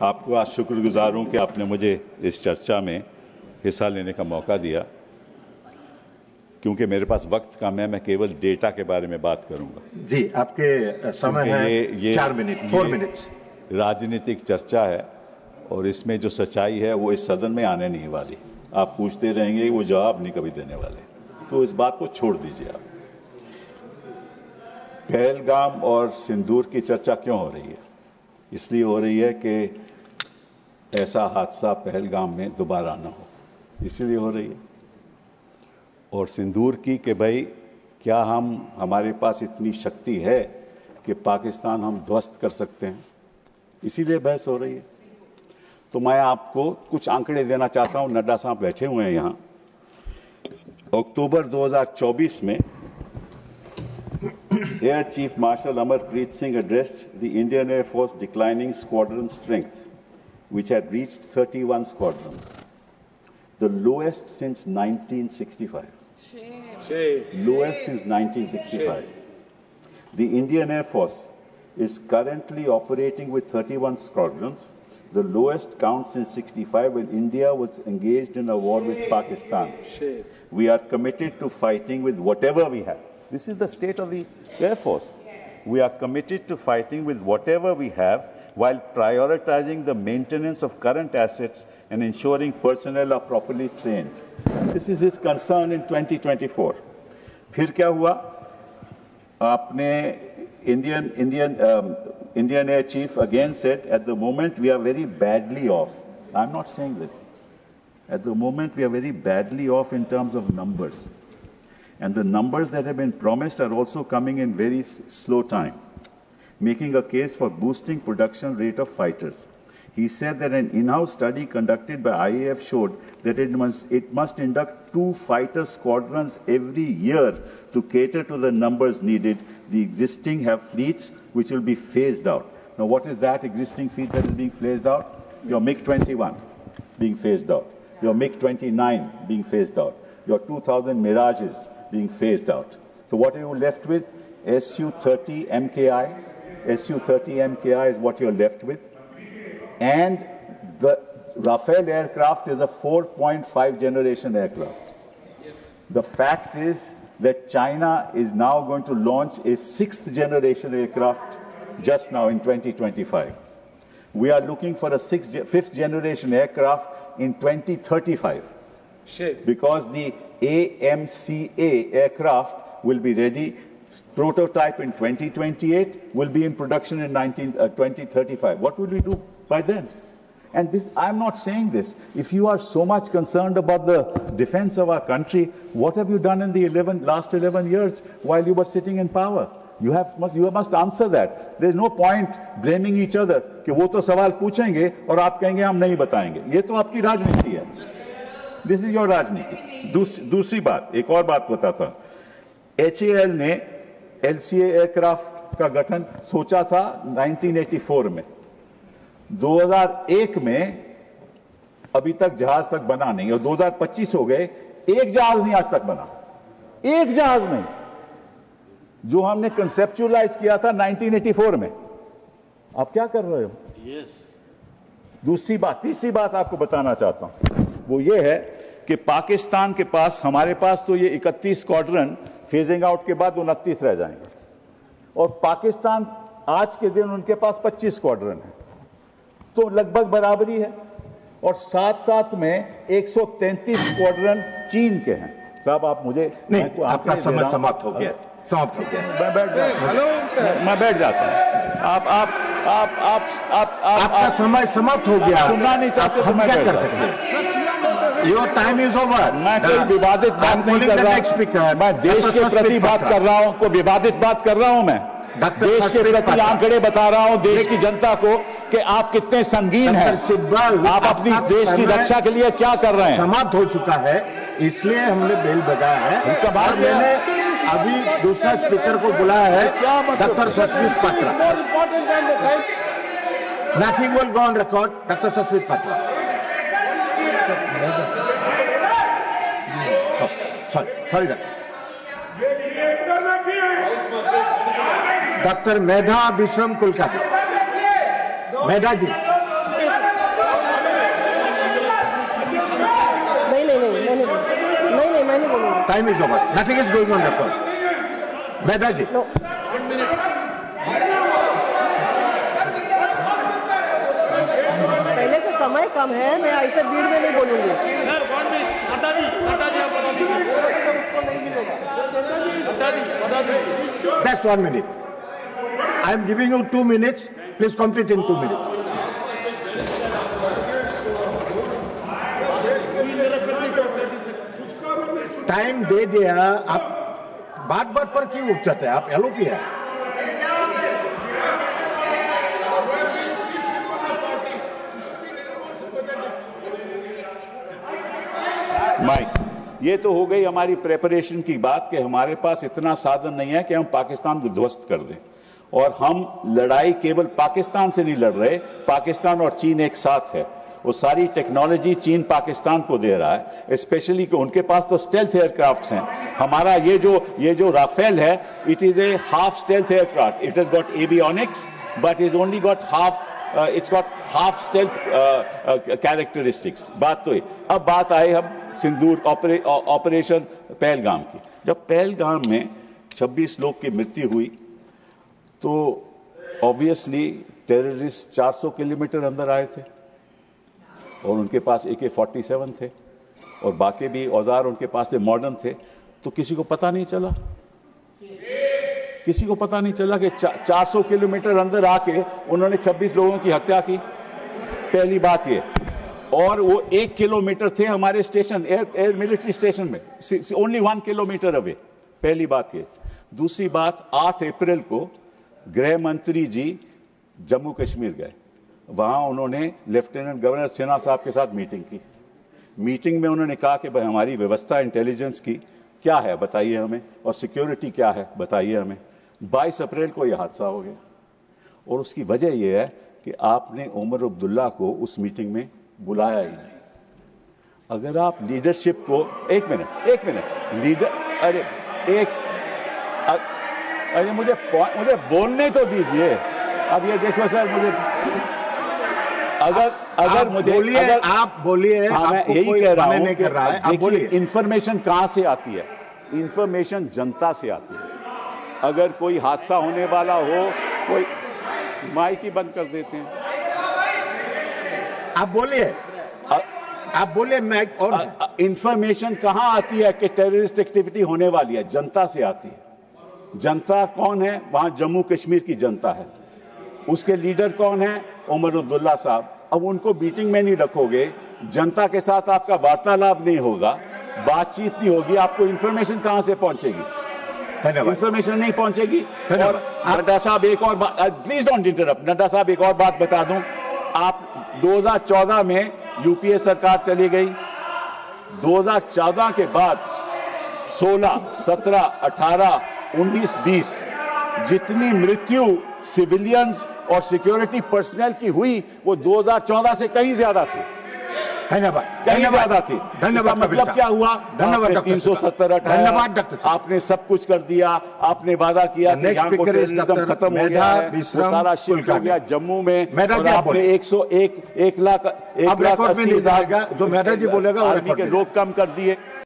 आपको आज शुक्रगुजार हूं कि आपने मुझे इस चर्चा में हिस्सा लेने का मौका दिया। क्योंकि मेरे पास वक्त कम है, मैं केवल डेटा के बारे में बात करूंगा। जी, आपके समय है ये 4 मिनट, 4 मिनट्स। राजनीतिक चर्चा है और इसमें जो सच्चाई है वो इस सदन में आने नहीं वाली। आप पूछते रहेंगे, वो जवाब नहीं कभी देने वाले, तो इस बात को छोड़ दीजिए आप। पहलगाम और सिंदूर की चर्चा क्यों हो रही है? इसलिए हो रही है कि ऐसा हादसा पहलगाम में दोबारा न हो, इसीलिए हो रही है। और सिंदूर की कि भाई क्या हमारे पास इतनी शक्ति है कि पाकिस्तान हम ध्वस्त कर सकते हैं, इसीलिए बहस हो रही है। तो मैं आपको कुछ आंकड़े देना चाहता हूं। नड्डा साहब बैठे हुए हैं यहां। अक्टूबर 2024 में air chief marshal Amarpreet Singh addressed the Indian Air Force declining squadron strength, which had reached 31 squadrons, the lowest since 1965. Lowest since 1965. The Indian Air Force is currently operating with 31 squadrons, the lowest count since 65 when India was engaged in a war with Pakistan. We are committed to fighting with whatever we have. This is the state of the Air Force. We are committed to fighting with whatever we have while prioritizing the maintenance of current assets and ensuring personnel are properly trained. This is his concern in 2024. फिर क्या हुआ? आपने Indian Air Chief again said, at the moment we are very badly off. I'm not saying this. At the moment we are very badly off in terms of numbers. And the numbers that have been promised are also coming in very slow time, making a case for boosting production rate of fighters. He said that an in-house study conducted by IAF showed that it must induct 2 fighter squadrons every year to cater to the numbers needed. The existing have fleets which will be phased out. Now, what is that existing fleet that is being phased out? Your MiG-21 being phased out. Your MiG-29 being phased out. Your 2000 Mirages being phased out. So what are you left with? Su-30 MKI. Su-30 MKI is what you're left with. And the Rafale aircraft is a 4.5 generation aircraft. The fact is that China is now going to launch a 6th generation aircraft just now in 2025. We are looking for a 5th generation aircraft in 2035. Because the AMCA aircraft will be ready, prototype in 2028, will be in production in 2035. What will we do by then? And this, I'm not saying this. If you are so much concerned about the defense of our country, what have you done in the last 11 years while you were sitting in power? You must answer that. There is no point blaming each other कि वो तो सवाल पूछेंगे और आप कहेंगे हम नहीं बताएंगे। ये तो आपकी राजनीति है। This is your राजनीति। दूसरी बात, एक और बात बताता हूं। HAL ने LCA एयरक्राफ्ट का गठन सोचा था 1984 में। 2001 में अभी तक जहाज तक बना नहीं और 2025 हो गए, एक जहाज नहीं आज तक बना। एक जहाज नहीं, जो हमने कंसेप्चुअलाइज किया था 1984 में। आप क्या कर रहे हो? दूसरी बात, तीसरी बात आपको बताना चाहता हूं, वो ये है कि पाकिस्तान के पास, हमारे पास तो ये 31 स्क्वाड्रन फेजिंग आउट के बाद 29 रह जाएंगे, और पाकिस्तान आज के दिन उनके पास 25 स्क्वाड्रन है, तो लगभग बराबरी है। और साथ साथ में 133 स्क्वाड्रन चीन के हैं। साहब आप मुझे नहीं, आपका समय समाप्त हो गया, समाप्त हो गया। मैं बैठ जाता, मैं बैठ जाता हूं। आपका समय समाप्त हो गया। सुनना नहीं चाहते तो मैं क्या कर सकते हैं? Your time is over. मैं कोई विवादित बात नहीं कर रहा, मैं देश के प्रति बात कर रहा हूं, कोई विवादित बात कर रहा हूं। मैं देश के प्रति आंकड़े बता रहा हूं देश की जनता को कि आप कितने संगीन हैं, आप अपनी देश की रक्षा के लिए क्या कर रहे हैं। समाप्त हो चुका है, इसलिए हमने बेल बजाया है। और मैंने अभी दूसरा स्पीकर को बुलाया है, doctor Sasmit Patra. Nothing will go on record. Doctor Sasmit Patra. Sorry doctor Medha Vishwam Kulkarni. Medha ji. मैं नहीं बोलूंगी। Time is over, nothing is going on record. Mehta ji, no, पहले से समय कम है, मैं ऐसे भीड़ में नहीं बोलूंगी। उसको नहीं मिलेगा। that's 1 minute. I am giving you 2 minutes. Please complete in 2 minutes. Time दे दिया, आप बात बात पर क्यों उठ जाते हैं? आप एलो किया है। माइक, ये तो हो गई हमारी प्रेपरेशन की बात कि हमारे पास इतना साधन नहीं है कि हम पाकिस्तान को ध्वस्त कर दें। और हम लड़ाई केवल पाकिस्तान से नहीं लड़ रहे, पाकिस्तान और चीन एक साथ है। वो सारी टेक्नोलॉजी चीन पाकिस्तान को दे रहा है, स्पेशली कि उनके पास तो स्टेल्थ एयरक्राफ्ट्स हैं। हमारा ये जो राफेल है, it is a half stealth aircraft. It has got avionics but is only got half, it's got half stealth characteristics. बात तो है। अब बात आए हम सिंदूर ऑपरेशन पहलगाम की। जब पहलगाम में 26 लोग की मृत्यु हुई तो ऑब्वियसली टेररिस्ट 400 किलोमीटर अंदर आए थे और उनके पास AK-47 थे और बाकी भी औजार उनके पास थे, मॉडर्न थे। तो किसी को पता नहीं चला, किसी को पता नहीं चला कि 400 किलोमीटर अंदर आके उन्होंने 26 लोगों की हत्या की। पहली बात ये। और वो 1 किलोमीटर थे हमारे स्टेशन, एयर मिलिट्री स्टेशन में, ओनली 1 किलोमीटर अवे। पहली बात ये। दूसरी बात, 8 अप्रैल को गृह मंत्री जी जम्मू कश्मीर गए। वहां उन्होंने लेफ्टिनेंट गवर्नर सिन्हा साहब के साथ मीटिंग की। मीटिंग में उन्होंने कहा कि भाई हमारी व्यवस्था इंटेलिजेंस की क्या है बताइए हमें, और सिक्योरिटी क्या है बताइए हमें। 22 अप्रैल को यह हादसा हो गया और उसकी वजह यह है कि आपने उमर अब्दुल्ला को उस मीटिंग में बुलाया ही नहीं। अगर आप लीडरशिप को, एक मिनट लीडर, अरे मुझे बोलने तो दीजिए। अब ये देखो सर, मुझे अगर मुझे बोलिए, आप बोलिए। हाँ, मैं यही कह रहा हूं नहीं कर रहा है, आप बोलिए। इंफॉर्मेशन कहां से आती है? इंफॉर्मेशन जनता से आती है। अगर कोई हादसा होने वाला हो, कोई माइक ही बंद कर देते हैं। आप बोलिए, आप बोलिए। मैं और इंफॉर्मेशन कहां आती है कि टेररिस्ट एक्टिविटी होने वाली है? जनता से आती है। जनता कौन है? वहां जम्मू कश्मीर की जनता है। उसके लीडर कौन है? उमर अब्दुल्ला साहब। अब उनको मीटिंग में नहीं रखोगे, जनता के साथ आपका वार्तालाप नहीं होगा, बातचीत नहीं होगी, आपको इंफॉर्मेशन कहां से पहुंचेगी? इंफॉर्मेशन नहीं पहुंचेगी। और नड्डा साहब एक और बात, प्लीज डोंट इंटरप्ट। नड्डा साहब एक और बात बता दूं, आप 2014 में यूपीए सरकार चली गई। 2014 के बाद 16, 17, 18, 19, 20 जितनी मृत्यु सिविलियंस और सिक्योरिटी पर्सनल की हुई वो 2014 से कहीं ज्यादा थी। धन्यवाद, कहीं ज्यादा थी। धन्यवाद। मतलब क्या हुआ? धन्यवाद। 370 धन्यवाद डॉक्टर। आपने सब कुछ कर दिया। आपने वादा किया कि यहाँ को टेररिज्म खत्म हो गया है, वो सारा शिफ्ट हो गया जम्मू में। और आपने 1 लाख 80,000 जो मेहता जी बोलेगा आर्मी के लोग कम कर दिए।